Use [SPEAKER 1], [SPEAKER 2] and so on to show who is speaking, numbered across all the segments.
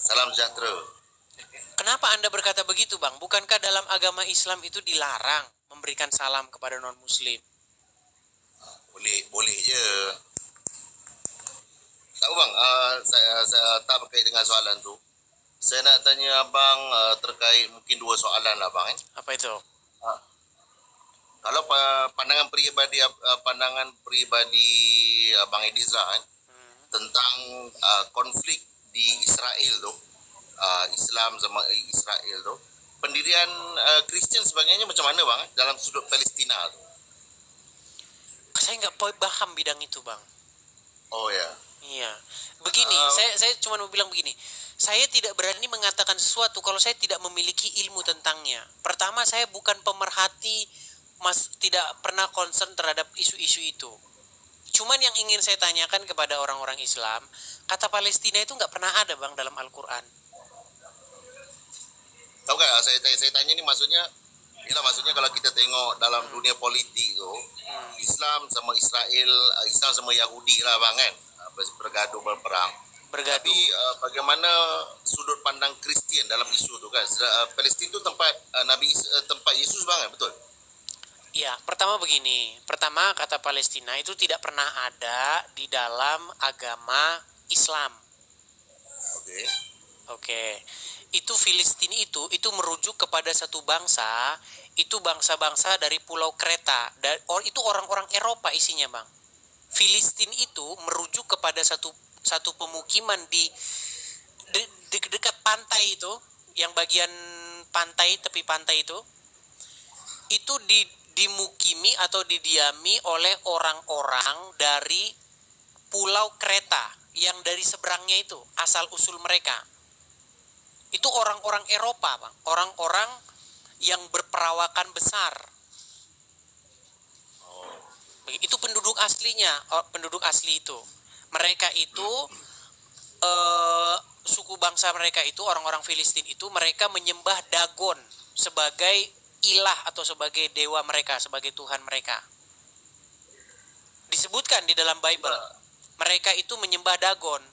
[SPEAKER 1] Salam sejahtera.
[SPEAKER 2] Kenapa Anda berkata begitu, Bang? Bukankah dalam agama Islam itu dilarang memberikan salam kepada non-muslim?
[SPEAKER 1] Boleh je. Tahu bang, saya tak berkait dengan soalan tu. Saya nak tanya abang terkait mungkin dua soalan lah bang.
[SPEAKER 2] Apa itu?
[SPEAKER 1] Kalau pandangan peribadi Abang Edis lah tentang konflik di Israel tu, Islam sama Israel tu, pendirian Kristian sebagainya macam mana bang dalam sudut Palestina tu?
[SPEAKER 2] Saya nggak paham bidang itu, Bang.
[SPEAKER 1] Oh ya.
[SPEAKER 2] Iya. Begini, saya cuma mau bilang begini. Saya tidak berani mengatakan sesuatu kalau saya tidak memiliki ilmu tentangnya. Pertama, saya bukan pemerhati, tidak pernah concern terhadap isu-isu itu. Cuman yang ingin saya tanyakan kepada orang-orang Islam, kata Palestina itu nggak pernah ada, Bang, dalam Al-Quran.
[SPEAKER 1] Tahu gak, saya tanya ni maksudnya, inilah maksudnya kalau kita tengok dalam dunia politik tu, Islam sama Israel, Islam sama Yahudi lah bang kan, bergaduh berperang. Tapi bagaimana sudut pandang Kristian dalam isu tu kan? Palestin tu tempat tempat Yesus bang kan, betul?
[SPEAKER 2] Ya, pertama begini. Pertama, kata Palestina itu tidak pernah ada di dalam agama Islam.
[SPEAKER 1] Oke.
[SPEAKER 2] Oke. Itu Filistin itu merujuk kepada satu bangsa, itu bangsa-bangsa dari Pulau Kreta. Itu orang-orang Eropa isinya, Bang. Filistin itu merujuk kepada satu pemukiman di dekat pantai itu, yang bagian pantai, tepi pantai itu dimukimi atau didiami oleh orang-orang dari Pulau Kreta yang dari seberangnya itu, asal usul mereka. Itu orang-orang Eropa, Bang. Orang-orang yang berperawakan besar. Itu penduduk aslinya, penduduk asli itu. Mereka itu suku bangsa mereka itu, orang-orang Filistin itu, mereka menyembah Dagon sebagai ilah atau sebagai dewa mereka, sebagai Tuhan mereka. Disebutkan di dalam Bible, mereka itu menyembah Dagon.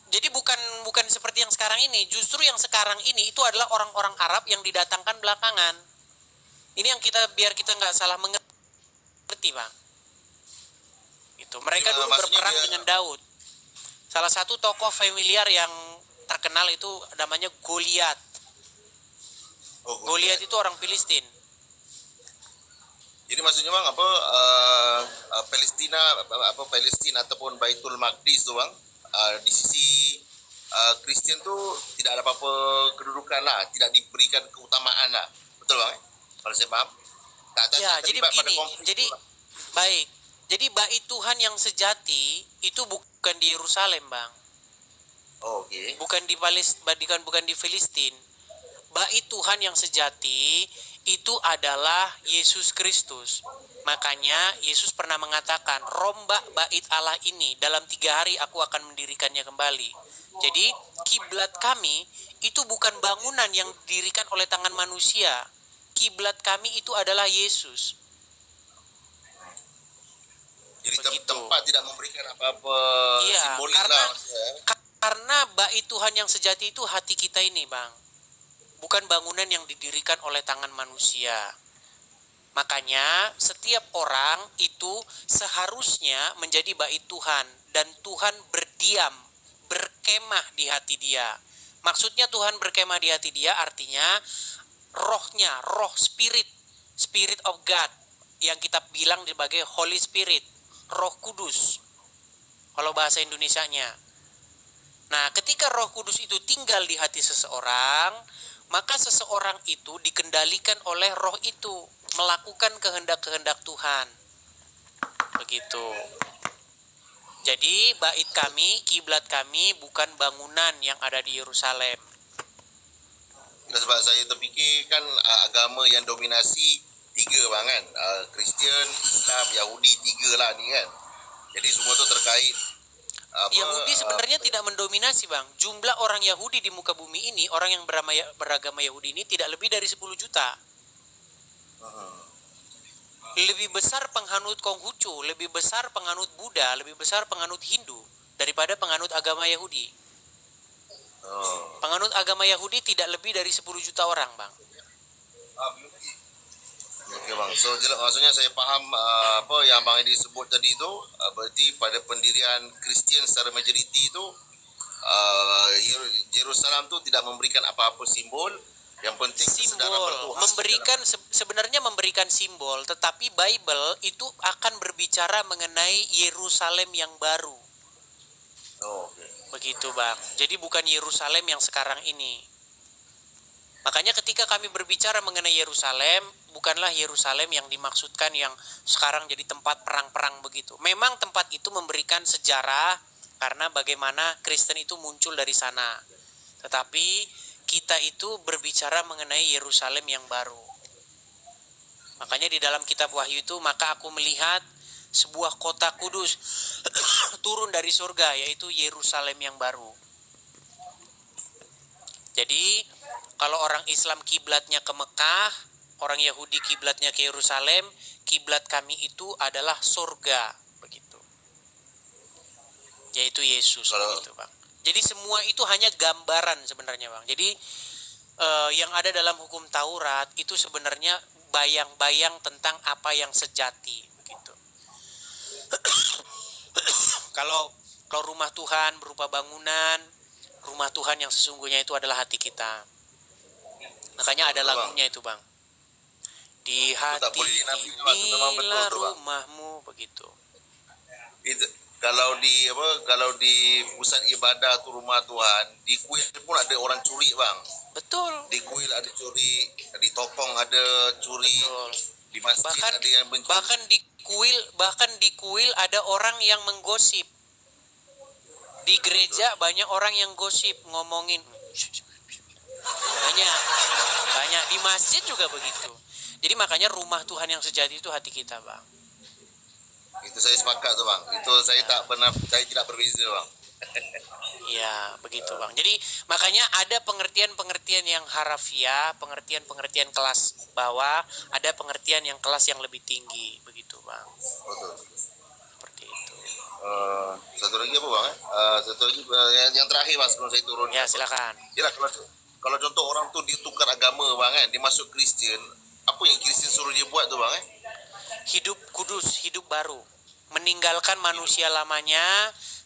[SPEAKER 2] Jadi bukan seperti yang sekarang ini. Justru yang sekarang ini itu adalah orang-orang Arab yang didatangkan belakangan. Ini yang biar kita nggak salah mengerti, Bang. Itu mereka dulu berperang dengan Daud. Salah satu tokoh familiar yang terkenal itu namanya Goliat. Goliat itu orang Filistin.
[SPEAKER 1] Jadi maksudnya bang Palestina ataupun Baitul Maqdis tu bang, di sisi Kristian tu tidak ada apa-apa kedudukan lah, tidak diberikan keutamaan lah, betul bang? Kalau saya paham.
[SPEAKER 2] Jadi begini. Jadi baik. Jadi bait Tuhan yang sejati itu bukan di Yerusalem, Bang.
[SPEAKER 1] Oke.
[SPEAKER 2] Bukan di Filistin. Bait Tuhan yang sejati itu adalah Yesus Kristus. Makanya Yesus pernah mengatakan, rombak bait Allah ini, dalam 3 hari aku akan mendirikannya kembali. Jadi kiblat kami itu bukan bangunan yang didirikan oleh tangan manusia. Kiblat kami itu adalah Yesus.
[SPEAKER 1] Jadi tempat tidak memberikan apa-apa simbolik
[SPEAKER 2] karena bait Tuhan yang sejati itu hati kita ini, Bang. Bukan bangunan yang didirikan oleh tangan manusia. Makanya setiap orang itu seharusnya menjadi bait Tuhan, dan Tuhan berkemah di hati dia. Maksudnya Tuhan berkemah di hati dia artinya rohnya, Spirit of God, yang kita bilang sebagai Holy Spirit, Roh Kudus kalau bahasa Indonesianya. Nah, ketika Roh Kudus itu tinggal di hati seseorang, maka seseorang itu dikendalikan oleh roh itu melakukan kehendak-kehendak Tuhan. Begitu. Jadi bait kami, kiblat kami bukan bangunan yang ada di Yerusalem.
[SPEAKER 1] Nah, sebab saya terfikir kan agama yang dominasi 3 bang kan, Kristian, Islam, Yahudi, 3 lah ni kan. Jadi semua tu terkait
[SPEAKER 2] Yahudi sebenarnya tidak mendominasi, Bang. Jumlah orang Yahudi di muka bumi ini, orang yang beragama Yahudi ini tidak lebih dari 10 juta. Lebih besar penghanut Konghucu, lebih besar penganut Buddha, lebih besar penganut Hindu. daripada penganut agama Yahudi.
[SPEAKER 1] Oh.
[SPEAKER 2] Penganut agama Yahudi tidak lebih dari 10 juta orang, Bang.
[SPEAKER 1] Okey bang. So maksudnya saya faham apa yang bang Edi sebut tadi tu, berarti pada pendirian Kristian secara majoriti itu Jerusalem tu tidak memberikan apa-apa simbol. Yang penting kesedaran
[SPEAKER 2] Simbol
[SPEAKER 1] bertuhan.
[SPEAKER 2] memberikan sebenarnya memberikan simbol, tetapi Bible itu akan berbicara mengenai Yerusalem yang baru.
[SPEAKER 1] Oh, okay.
[SPEAKER 2] Begitu, Bang. Jadi bukan Yerusalem yang sekarang ini. Makanya ketika kami berbicara mengenai Yerusalem, bukanlah Yerusalem yang dimaksudkan yang sekarang jadi tempat perang-perang begitu. Memang tempat itu memberikan sejarah karena bagaimana Kristen itu muncul dari sana. Tetapi kita itu berbicara mengenai Yerusalem yang baru. Makanya di dalam kitab Wahyu itu, maka aku melihat sebuah kota kudus turun dari surga, yaitu Yerusalem yang baru. Jadi kalau orang Islam kiblatnya ke Mekah, orang Yahudi kiblatnya ke Yerusalem, kiblat kami itu adalah surga, begitu. Yaitu Yesus, begitu, Bang. Jadi semua itu hanya gambaran sebenarnya, Bang. Jadi yang ada dalam hukum Taurat itu sebenarnya bayang-bayang tentang apa yang sejati, begitu. Kalau rumah Tuhan berupa bangunan, rumah Tuhan yang sesungguhnya itu adalah hati kita. Makanya ada lagunya itu, Bang. Di hati inilah rumahmu, begitu.
[SPEAKER 1] Itu kalau di pusat ibadah tu rumah Tuhan, di kuil pun ada orang curi bang.
[SPEAKER 2] Betul.
[SPEAKER 1] Di kuil ada curi, di topong ada curi.
[SPEAKER 2] Betul.
[SPEAKER 1] Di masjid ada yang mencuri.
[SPEAKER 2] Bahkan di kuil ada orang yang menggosip. Di gereja banyak orang yang gosip, ngomongin. Banyak di masjid juga begitu. Jadi makanya rumah Tuhan yang sejati itu hati kita, Bang.
[SPEAKER 1] Itu saya sepakat tuh bang. Itu saya saya tidak berbeza bang.
[SPEAKER 2] Iya, begitu bang. Jadi makanya ada pengertian-pengertian yang harafiah, pengertian-pengertian kelas bawah, ada pengertian yang kelas yang lebih tinggi, begitu bang.
[SPEAKER 1] Betul.
[SPEAKER 2] Seperti itu.
[SPEAKER 1] Satu lagi apa bang? Satu lagi yang terakhir bang sebelum saya turun.
[SPEAKER 2] Ya silakan.
[SPEAKER 1] Yalah, kalau contoh orang tuh ditukar agama bang kan, dia masuk Kristen, apa yang Kristen suruh dia buat tuh bang
[SPEAKER 2] Hidup kudus, hidup baru. Meninggalkan manusia lamanya,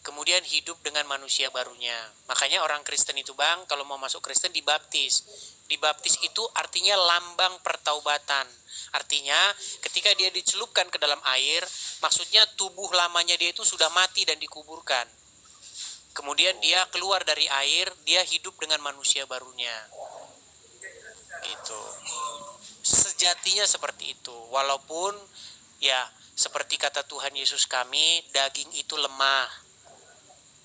[SPEAKER 2] kemudian hidup dengan manusia barunya. Makanya orang Kristen itu bang, kalau mau masuk Kristen dibaptis. Dibaptis itu artinya lambang pertaubatan. Artinya ketika dia dicelupkan ke dalam air, maksudnya tubuh lamanya dia itu sudah mati dan dikuburkan. Kemudian dia keluar dari air, dia hidup dengan manusia barunya. Gitu. Sejatinya seperti itu. Walaupun ya seperti kata Tuhan Yesus kami, daging itu lemah.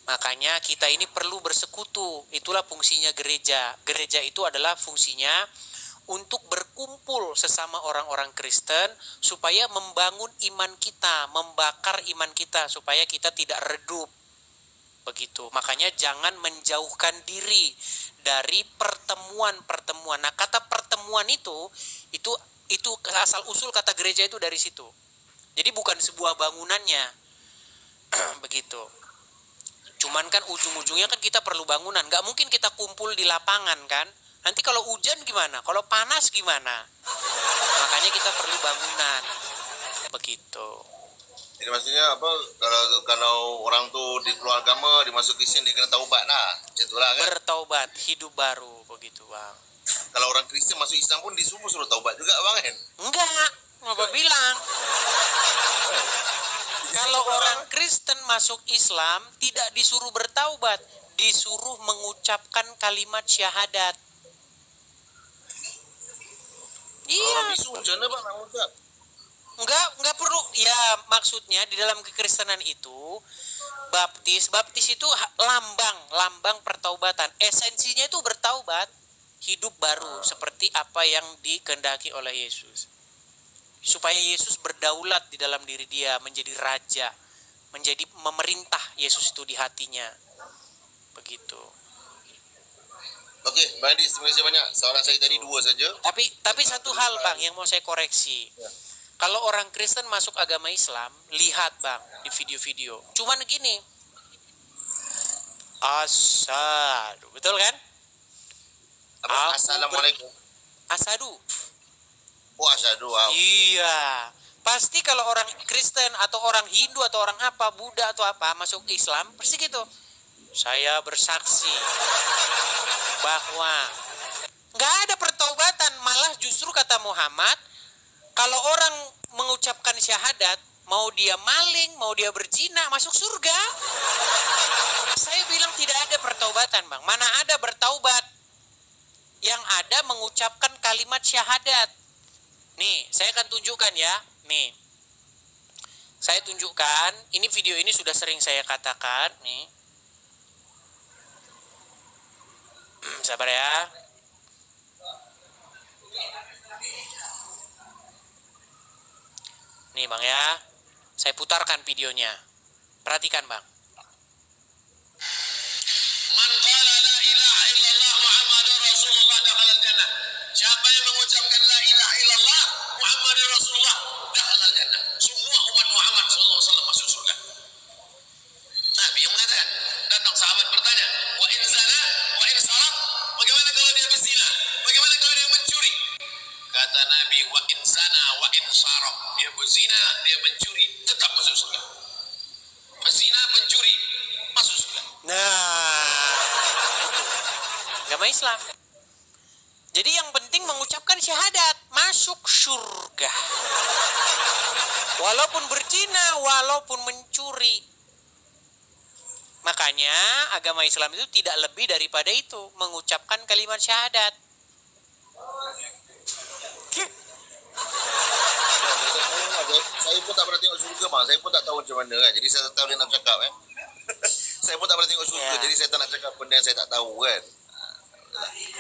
[SPEAKER 2] Makanya kita ini perlu bersekutu. Itulah fungsinya gereja. Gereja itu adalah fungsinya untuk berkumpul sesama orang-orang Kristen supaya membangun iman kita, membakar iman kita supaya kita tidak redup. Begitu. Makanya jangan menjauhkan diri dari pertemuan-pertemuan. Nah, kata pertemuan itu asal usul kata gereja itu dari situ. Jadi bukan sebuah bangunannya. Begitu. Cuman kan ujung-ujungnya kan kita perlu bangunan. Gak mungkin kita kumpul di lapangan kan. Nanti kalau hujan gimana? Kalau panas gimana? Makanya kita perlu bangunan. Begitu.
[SPEAKER 1] Jadi maksudnya apa, kalau orang tuh di keluar agama, dimasuk Kristen, dia kena taubat lah. Macam itulah kan.
[SPEAKER 2] Bertaubat, hidup baru, begitu bang.
[SPEAKER 1] Kalau orang Kristen masuk Islam pun disuruh taubat juga bang kan?
[SPEAKER 2] Enggak, apa bilang? Kalau orang Kristen masuk Islam tidak disuruh bertaubat, disuruh mengucapkan kalimat syahadat. Iya.
[SPEAKER 1] Orang bisu macam mana bang nak ucap?
[SPEAKER 2] Enggak perlu. Ya, maksudnya di dalam kekristenan itu baptis itu lambang pertaubatan. Esensinya itu bertaubat, hidup baru seperti apa yang dikehendaki oleh Yesus. Supaya Yesus berdaulat di dalam diri dia, menjadi raja, menjadi memerintah Yesus itu di hatinya. Begitu.
[SPEAKER 1] Okey, Bang Adi, terima kasih banyak. Soalan saya tadi 2 saja.
[SPEAKER 2] Tapi satu hal bang yang mau saya koreksi.
[SPEAKER 1] Ya.
[SPEAKER 2] Kalau orang Kristen masuk agama Islam, lihat bang di video-video. Cuman gini, Asadu. Betul kan?
[SPEAKER 1] Apa?
[SPEAKER 2] Aku
[SPEAKER 1] Assalamualaikum.
[SPEAKER 2] Asadu.
[SPEAKER 1] Oh, asyhadu. Wow.
[SPEAKER 2] Iya. Pasti kalau orang Kristen atau orang Hindu atau orang apa, Buddha atau apa masuk Islam, pasti gitu. Saya bersaksi bahwa nggak ada pertaubatan, malah justru kata Muhammad, kalau orang mengucapkan syahadat, mau dia maling, mau dia berzina, masuk surga. Saya bilang tidak ada pertaubatan, Bang. Mana ada bertaubat? Yang ada mengucapkan kalimat syahadat. Nih, saya akan tunjukkan ya. Nih, saya tunjukkan. Ini video ini sudah sering saya katakan. Nih, sabar ya. Nih Bang ya, saya putarkan videonya. Perhatikan Bang. Man qala la ilaha illallah Muhammadur Rasulullah dakhalal jannah. Siapa yang mengucapkan la ilaha illallah Muhammadur Rasulullah dakhalal jannah. Semua umat Muhammad sallallahu alaihi wasallam masuk surga. Nabi yang mengatakan, datang sahabat bertanya, wa in zana wa in saraq, bagaimana kalau dia berzina? Bagaimana kalau dia mencuri? Kata Nabi, wa in zana wa in saraq, dia berzina, dia mencuri, tetap masuk surga. Berzina, pencuri, masuk surga. Nah, agama Islam. Jadi yang penting mengucapkan syahadat, masuk surga. Walaupun berzina, walaupun mencuri. Makanya agama Islam itu tidak lebih daripada itu, mengucapkan kalimat syahadat.
[SPEAKER 1] Saya pun tak pernah tengok surga, bang. Saya pun tak tahu macam mana kan. Jadi saya tak tahu dia nak cakap kan. Saya pun tak pernah tengok surga,
[SPEAKER 2] Ya.
[SPEAKER 1] jadi saya tak nak cakap benda yang saya tak tahu kan.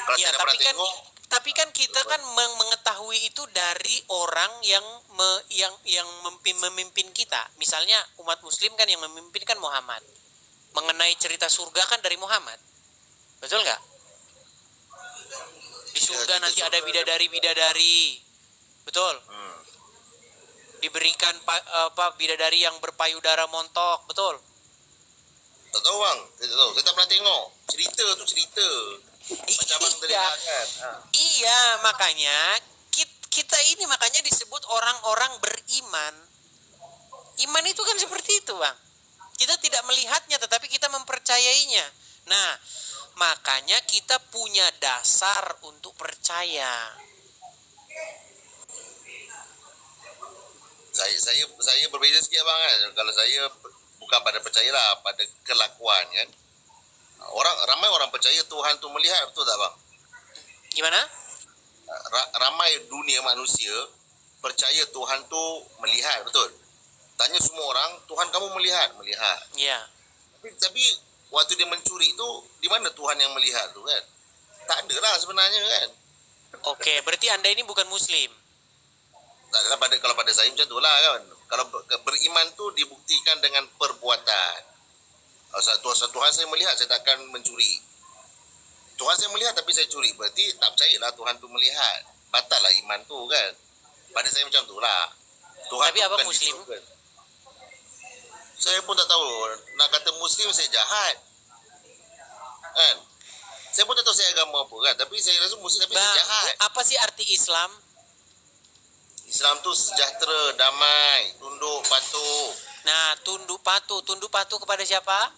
[SPEAKER 1] Kalau
[SPEAKER 2] Ya,
[SPEAKER 1] saya tak pernah tengok,
[SPEAKER 2] tapi kan kita kan mengetahui itu dari orang yang memimpin kita. Misalnya umat Muslim kan yang memimpin kan Muhammad. Mengenai cerita surga kan dari Muhammad. Betul nggak? Di surga
[SPEAKER 1] kita
[SPEAKER 2] nanti
[SPEAKER 1] surga
[SPEAKER 2] ada bidadari-bidadari. Betul. Diberikan bidadari yang berpayudara montok. Betul.
[SPEAKER 1] tak tahu bang. Saya tak tahu. Saya tak pernah tengok. Cerita tu cerita. Macam abang tadi
[SPEAKER 2] Iya.
[SPEAKER 1] kan.
[SPEAKER 2] Iya, makanya kita ini makanya disebut orang-orang beriman. Iman itu kan seperti itu, Bang. Kita tidak melihatnya, tetapi kita mempercayainya. Nah, makanya kita punya dasar untuk percaya.
[SPEAKER 1] Saya berbeza sikit bang kan. Kalau saya bukan pada percaya lah, pada kelakuan kan. Ramai orang percaya Tuhan tu melihat, betul tak bang?
[SPEAKER 2] Gimana?
[SPEAKER 1] Ramai dunia manusia percaya Tuhan tu melihat, betul? Tanya semua orang, Tuhan kamu melihat? Melihat.
[SPEAKER 2] Iya.
[SPEAKER 1] Tapi waktu dia mencuri tu, di mana Tuhan yang melihat tu kan? Tak ada lah sebenarnya kan.
[SPEAKER 2] Oke, berarti Anda ini bukan Muslim.
[SPEAKER 1] Tak adalah kalau pada saya macam tu lah kan. Kalau beriman tu dibuktikan dengan perbuatan. Tuhan saya melihat, saya takkan mencuri. Tuhan saya melihat tapi saya curi, berarti tak percayalah Tuhan tu melihat. Batal lah iman tu kan. Pada saya macam tu lah. Tuhan
[SPEAKER 2] Tapi
[SPEAKER 1] tu
[SPEAKER 2] abang
[SPEAKER 1] bukan
[SPEAKER 2] Muslim?
[SPEAKER 1] disurga. Saya pun tak tahu. Nak kata Muslim saya jahat. Kan? Saya pun tak tahu saya agama apa kan. Tapi saya rasa Muslim tapi saya jahat.
[SPEAKER 2] Apa sih arti Islam?
[SPEAKER 1] Islam tu sejahtera, damai, tunduk, patuh.
[SPEAKER 2] Nah, tunduk patuh. Tunduk patuh kepada siapa?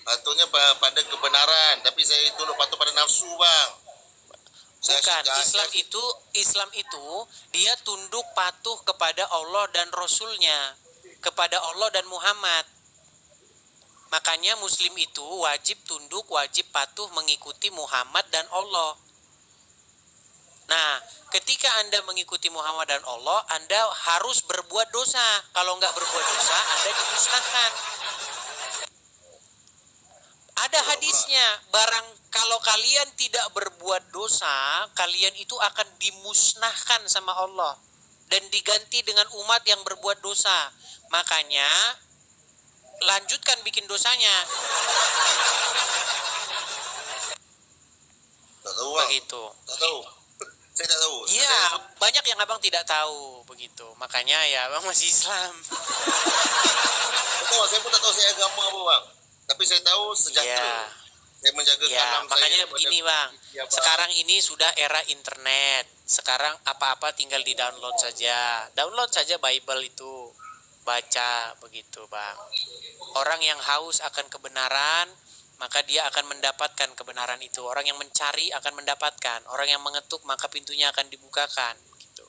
[SPEAKER 1] Patuhnya pada kebenaran. Tapi saya tunduk patuh pada nafsu bang.
[SPEAKER 2] Bukan, Islam itu dia tunduk patuh kepada Allah dan Rasulnya, kepada Allah dan Muhammad. Makanya Muslim itu wajib tunduk, wajib patuh mengikuti Muhammad dan Allah. Nah, ketika Anda mengikuti Muhammad dan Allah, Anda harus berbuat dosa. Kalau nggak berbuat dosa, Anda dimusnahkan. Ada hadisnya, kalau kalian tidak berbuat dosa, kalian itu akan dimusnahkan sama Allah dan diganti dengan umat yang berbuat dosa. Makanya lanjutkan bikin dosanya.
[SPEAKER 1] Tak tahu bang.
[SPEAKER 2] Begitu.
[SPEAKER 1] Tak tahu. Saya tak tahu.
[SPEAKER 2] Iya, banyak yang abang tidak tahu begitu. Makanya ya abang masih Islam.
[SPEAKER 1] Betul, saya pun tak tahu saya agama apa bang. Tapi saya tahu sejahtera.
[SPEAKER 2] Ya.
[SPEAKER 1] Saya menjaga
[SPEAKER 2] Ya,
[SPEAKER 1] kalam
[SPEAKER 2] makanya
[SPEAKER 1] saya
[SPEAKER 2] begini bang,
[SPEAKER 1] Ya, Bang.
[SPEAKER 2] sekarang ini sudah era internet. Sekarang apa-apa tinggal di-download saja. Download saja Bible itu, baca begitu bang. Orang yang haus akan kebenaran, maka dia akan mendapatkan kebenaran itu. Orang yang mencari akan mendapatkan. Orang yang mengetuk, maka pintunya akan dibukakan. Begitu.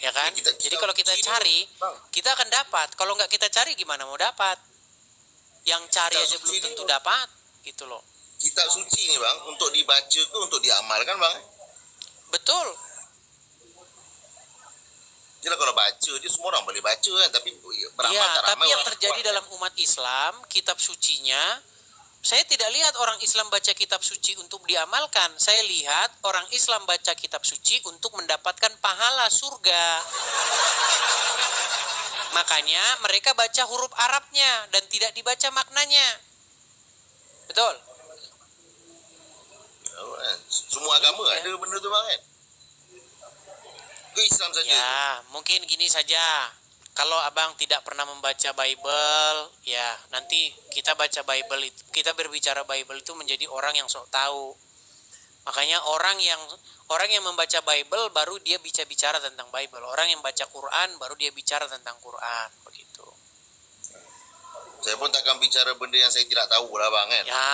[SPEAKER 2] Ya kan? Jadi kalau kita cari, kita akan dapat. Kalau nggak kita cari, gimana mau dapat? Yang cari aja belum tentu dapat. Gitu loh.
[SPEAKER 1] Kitab suci ni bang, untuk dibaca ke untuk diamalkan bang?
[SPEAKER 2] Betul.
[SPEAKER 1] Jadi kalau baca, dia semua orang boleh baca kan. Tapi beramal
[SPEAKER 2] Iya,
[SPEAKER 1] tak ramai
[SPEAKER 2] tapi yang
[SPEAKER 1] orang
[SPEAKER 2] terjadi
[SPEAKER 1] kuat.
[SPEAKER 2] dalam umat Islam, kitab sucinya, saya tidak lihat orang Islam baca kitab suci untuk diamalkan. Saya lihat orang Islam baca kitab suci untuk mendapatkan pahala surga. Makanya mereka baca huruf Arabnya dan tidak dibaca maknanya. Betul?
[SPEAKER 1] Ya, kan? Semua agama
[SPEAKER 2] Iya.
[SPEAKER 1] ada benda tu bang kan? Ke Islam saja.
[SPEAKER 2] Ya, mungkin gini saja. Kalau abang tidak pernah membaca Bible, ya nanti kita baca Bible itu, kita berbicara Bible itu menjadi orang yang sok tahu. Makanya orang yang membaca Bible baru dia bicara tentang Bible. Orang yang baca Quran baru dia bicara tentang Quran, begitu.
[SPEAKER 1] Saya pun takkan bicara benda yang saya tidak tahu lah bang kan?
[SPEAKER 2] Ya,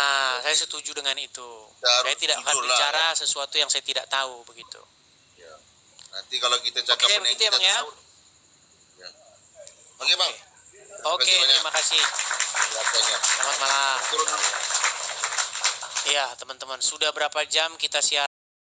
[SPEAKER 2] saya setuju dengan itu.
[SPEAKER 1] Harus
[SPEAKER 2] Saya tidak akan
[SPEAKER 1] jujur lah,
[SPEAKER 2] bicara sesuatu yang saya tidak tahu, begitu.
[SPEAKER 1] Ya. Nanti kalau kita cakap
[SPEAKER 2] Oke,
[SPEAKER 1] benda yang
[SPEAKER 2] begitu ya,
[SPEAKER 1] kita
[SPEAKER 2] Bang, ya?
[SPEAKER 1] tahu. Ya. Oke bang.
[SPEAKER 2] Oke, terima kasih.
[SPEAKER 1] Rasanya.
[SPEAKER 2] Selamat malam.
[SPEAKER 1] Turun dulu.
[SPEAKER 2] Iya, teman-teman, sudah berapa jam kita siaran?